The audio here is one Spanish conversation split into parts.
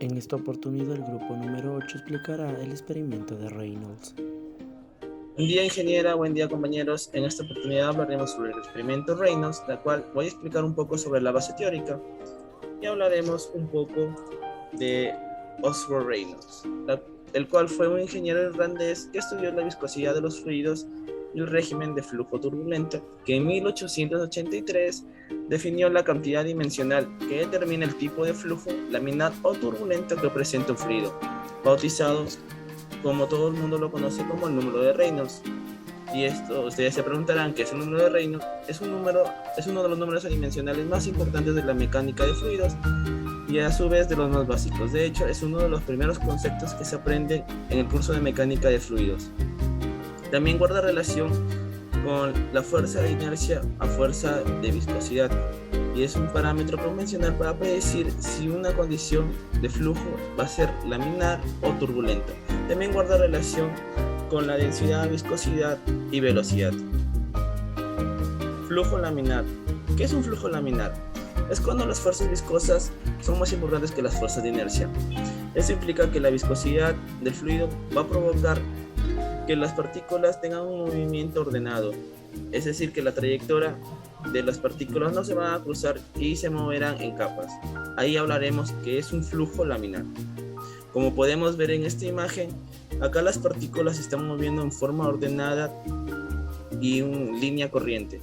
En esta oportunidad el grupo número 8 explicará el experimento de Reynolds. Buen día, ingeniera, buen día, compañeros. En esta oportunidad hablaremos sobre el experimento Reynolds, la cual voy a explicar un poco sobre la base teórica y hablaremos un poco de Oswald Reynolds, el cual fue un ingeniero irlandés que estudió la viscosidad de los fluidos y el régimen de flujo turbulento, que en 1883 definió la cantidad dimensional que determina el tipo de flujo laminar o turbulento que presenta un fluido, bautizado como todo el mundo lo conoce como el número de Reynolds. Y esto, ustedes se preguntarán qué es el número de Reynolds. Es uno de los números adimensionales más importantes de la mecánica de fluidos y a su vez de los más básicos. De hecho, es uno de los primeros conceptos que se aprenden en el curso de mecánica de fluidos. También guarda relación con la fuerza de inercia a fuerza de viscosidad y es un parámetro convencional para predecir si una condición de flujo va a ser laminar o turbulenta. También guarda relación con la densidad, viscosidad y velocidad. Flujo laminar. ¿Qué es un flujo laminar? Es cuando las fuerzas viscosas son más importantes que las fuerzas de inercia. Esto implica que la viscosidad del fluido va a provocar que las partículas tengan un movimiento ordenado, es decir, que la trayectoria de las partículas no se van a cruzar y se moverán en capas. Ahí hablaremos que es un flujo laminar. Como podemos ver en esta imagen, acá las partículas se están moviendo en forma ordenada y en línea corriente.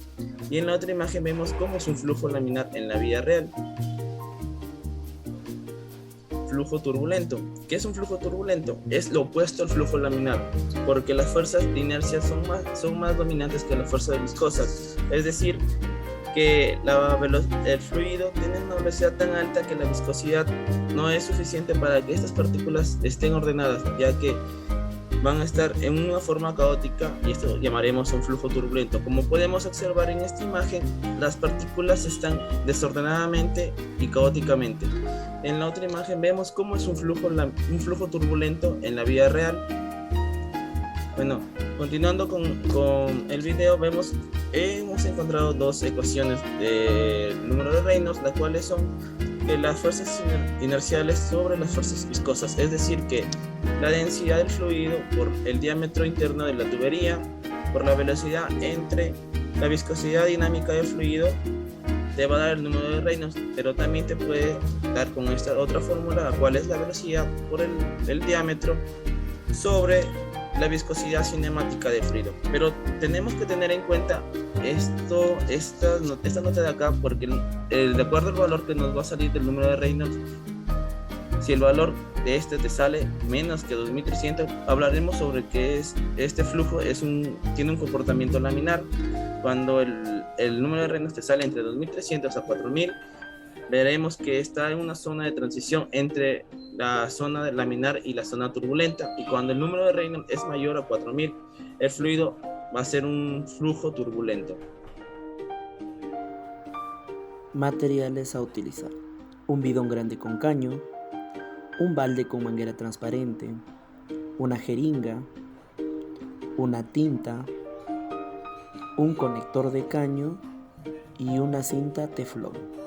Y en la otra imagen vemos cómo es un flujo laminar en la vida real. Flujo turbulento. ¿Qué es un flujo turbulento? Es lo opuesto al flujo laminar, porque las fuerzas de inercia son más dominantes que las fuerzas viscosas. Es decir, que el fluido tiene una velocidad tan alta que la viscosidad no es suficiente para que estas partículas estén ordenadas, ya que van a estar en una forma caótica y esto llamaremos un flujo turbulento. Como podemos observar en esta imagen, las partículas están desordenadamente y caóticamente. En la otra imagen vemos cómo es un flujo turbulento en la vida real. Bueno, continuando con el video, hemos encontrado dos ecuaciones del número de Reynolds, las cuales son que las fuerzas inerciales sobre las fuerzas viscosas, es decir, que la densidad del fluido por el diámetro interno de la tubería, por la velocidad entre la viscosidad dinámica del fluido, te va a dar el número de Reynolds, pero también te puede dar con esta otra fórmula, la cual es la velocidad por el diámetro sobre la viscosidad cinemática del fluido. Pero tenemos que tener en cuenta esta nota de acá, porque de acuerdo al valor que nos va a salir del número de Reynolds, si el valor de este te sale menos que 2300, hablaremos sobre que este flujo tiene un comportamiento laminar. Cuando el número de Reynolds te sale entre 2300 a 4000, veremos que está en una zona de transición entre la zona de laminar y la zona turbulenta, y cuando el número de Reynolds es mayor a 4000, el fluido va a ser un flujo turbulento. Materiales a utilizar: un bidón grande con caño, un balde con manguera transparente, una jeringa, una tinta, un conector de caño y una cinta teflón.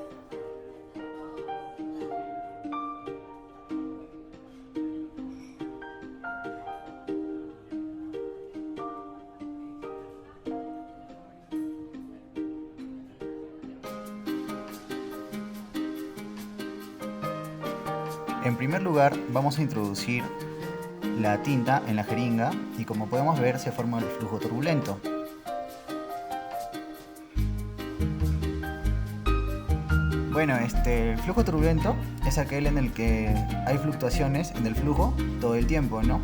En primer lugar, vamos a introducir la tinta en la jeringa y como podemos ver se forma el flujo turbulento. Bueno, el flujo turbulento es aquel en el que hay fluctuaciones en el flujo todo el tiempo, ¿no?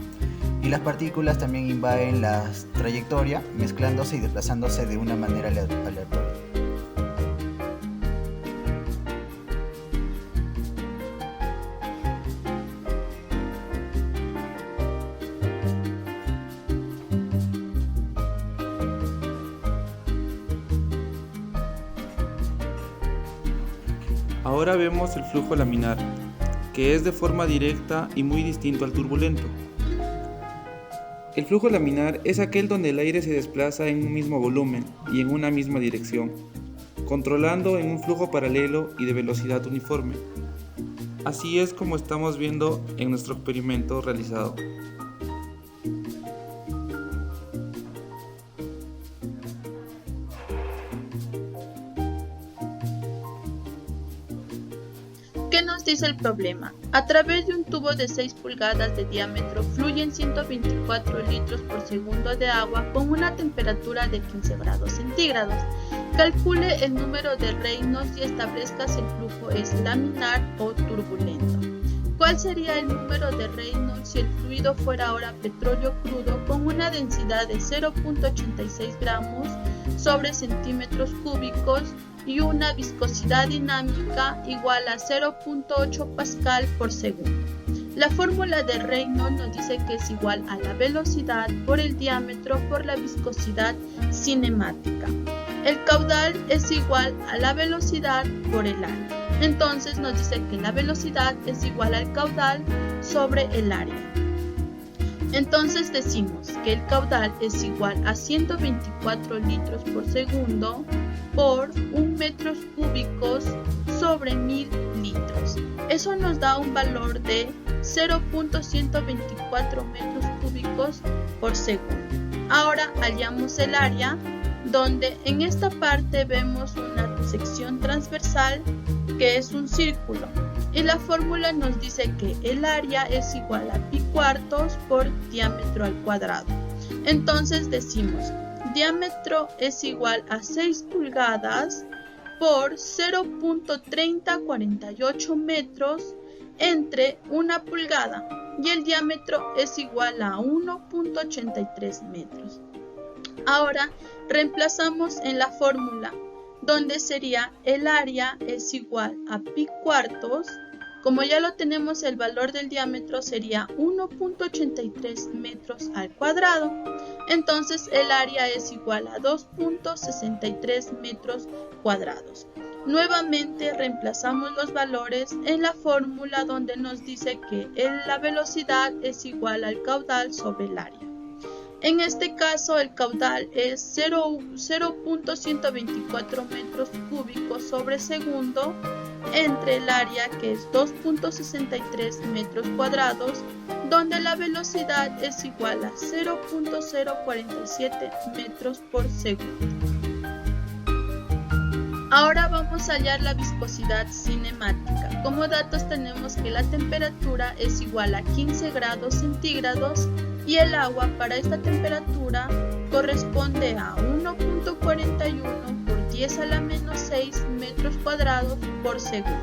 Y las partículas también invaden la trayectoria, mezclándose y desplazándose de una manera aleatoria. Ahora vemos el flujo laminar, que es de forma directa y muy distinto al turbulento. El flujo laminar es aquel donde el aire se desplaza en un mismo volumen y en una misma dirección, controlando en un flujo paralelo y de velocidad uniforme. Así es como estamos viendo en nuestro experimento realizado. ¿Qué nos dice el problema? A través de un tubo de 6 pulgadas de diámetro fluyen 124 litros por segundo de agua con una temperatura de 15 grados centígrados. Calcule el número de Reynolds y establezca si el flujo es laminar o turbulento. ¿Cuál sería el número de Reynolds si el fluido fuera ahora petróleo crudo con una densidad de 0.86 gramos sobre centímetros cúbicos y una viscosidad dinámica igual a 0.8 pascal por segundo? La fórmula de Reynolds nos dice que es igual a la velocidad por el diámetro por la viscosidad cinemática. El caudal es igual a la velocidad por el área. Entonces nos dice que la velocidad es igual al caudal sobre el área. Entonces decimos que el caudal es igual a 124 litros por segundo por 1 metros cúbicos sobre 1000 litros. Eso nos da un valor de 0.124 metros cúbicos por segundo. Ahora hallamos el área, donde en esta parte vemos una sección transversal que es un círculo, y la fórmula nos dice que el área es igual a pi cuartos por diámetro al cuadrado. Entonces decimos diámetro es igual a 6 pulgadas por 0.3048 metros entre 1 pulgada, y el diámetro es igual a 1.83 metros. Ahora reemplazamos en la fórmula, donde sería el área es igual a pi cuartos. Como ya lo tenemos, el valor del diámetro sería 1.83 metros al cuadrado. Entonces el área es igual a 2.63 metros cuadrados. Nuevamente reemplazamos los valores en la fórmula, donde nos dice que la velocidad es igual al caudal sobre el área. En este caso el caudal es 0.124 metros cúbicos sobre segundo entre el área, que es 2.63 metros cuadrados, donde la velocidad es igual a 0.047 metros por segundo. Ahora vamos a hallar la viscosidad cinemática. Como datos tenemos que la temperatura es igual a 15 grados centígrados y el agua para esta temperatura corresponde a 1.41 por 10 a la menos 6 metros cuadrados por segundo.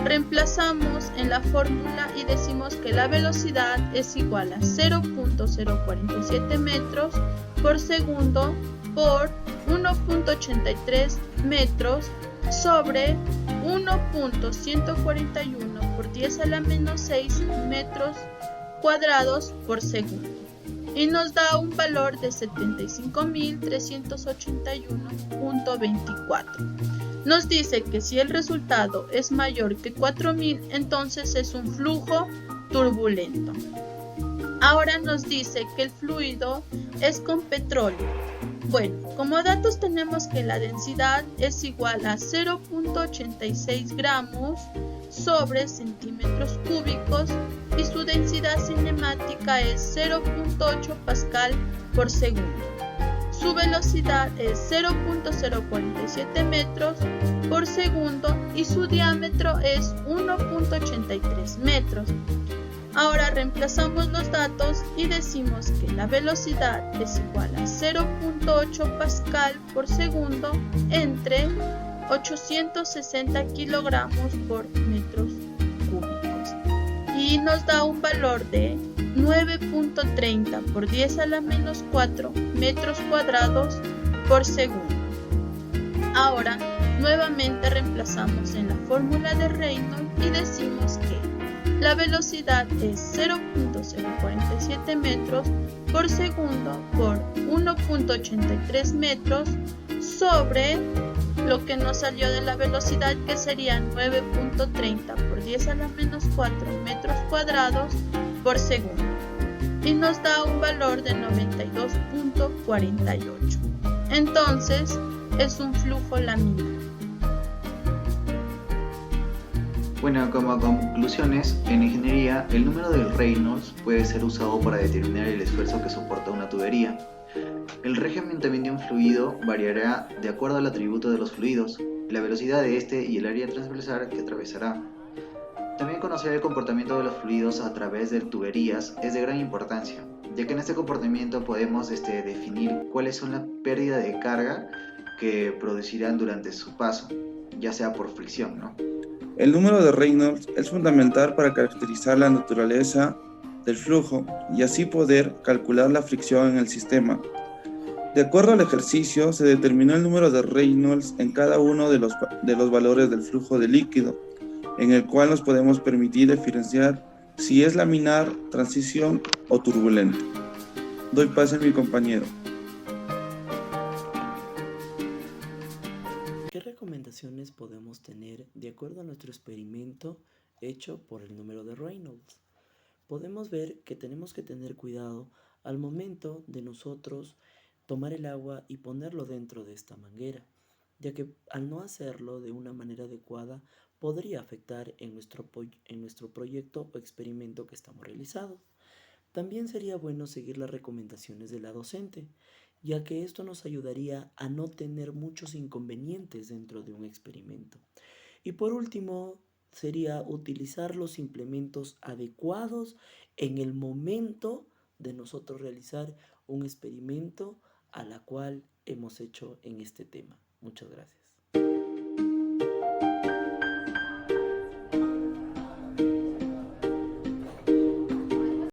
Reemplazamos en la fórmula y decimos que la velocidad es igual a 0.047 metros por segundo por 1.83 metros sobre 1.141 por 10 a la menos 6 metros cuadrados por segundo, y nos da un valor de 75.381.24. Nos dice que si el resultado es mayor que 4000, entonces es un flujo turbulento. Ahora nos dice que el fluido es con petróleo. Bueno, como datos tenemos que la densidad es igual a 0.86 gramos sobre centímetros cúbicos y su densidad cinemática es 0.8 pascal por segundo. Su velocidad es 0.047 metros por segundo y su diámetro es 1.83 metros. Ahora reemplazamos los datos y decimos que la velocidad es igual a 0.8 pascal por segundo entre 860 kilogramos por metros cúbicos, y nos da un valor de 9.30 por 10 a la menos 4 metros cuadrados por segundo. Ahora nuevamente reemplazamos en la fórmula de Reynolds y decimos que la velocidad es 0.047 metros por segundo por 1.83 metros sobre lo que nos salió de la velocidad, que sería 9.30 por 10 a la menos 4 metros cuadrados por segundo, y nos da un valor de 92.48. Entonces es un flujo laminar. Bueno, como conclusiones, en ingeniería el número de Reynolds puede ser usado para determinar el esfuerzo que soporta una tubería. El régimen también de un fluido variará de acuerdo al atributo de los fluidos, la velocidad de este y el área transversal que atravesará. También conocer el comportamiento de los fluidos a través de tuberías es de gran importancia, ya que en este comportamiento podemos definir cuáles son la pérdida de carga que producirán durante su paso, ya sea por fricción, ¿no? El número de Reynolds es fundamental para caracterizar la naturaleza del flujo y así poder calcular la fricción en el sistema. De acuerdo al ejercicio, se determinó el número de Reynolds en cada uno de los valores del flujo de líquido, en el cual nos podemos permitir diferenciar si es laminar, transición o turbulento. Doy paso a mi compañero. ¿Qué recomendaciones podemos tener de acuerdo a nuestro experimento hecho por el número de Reynolds? Podemos ver que tenemos que tener cuidado al momento de nosotros tomar el agua y ponerlo dentro de esta manguera, ya que al no hacerlo de una manera adecuada podría afectar en nuestro proyecto o experimento que estamos realizando. También sería bueno seguir las recomendaciones de la docente, ya que esto nos ayudaría a no tener muchos inconvenientes dentro de un experimento. Y por último, sería utilizar los implementos adecuados en el momento de nosotros realizar un experimento a la cual hemos hecho en este tema. Muchas gracias.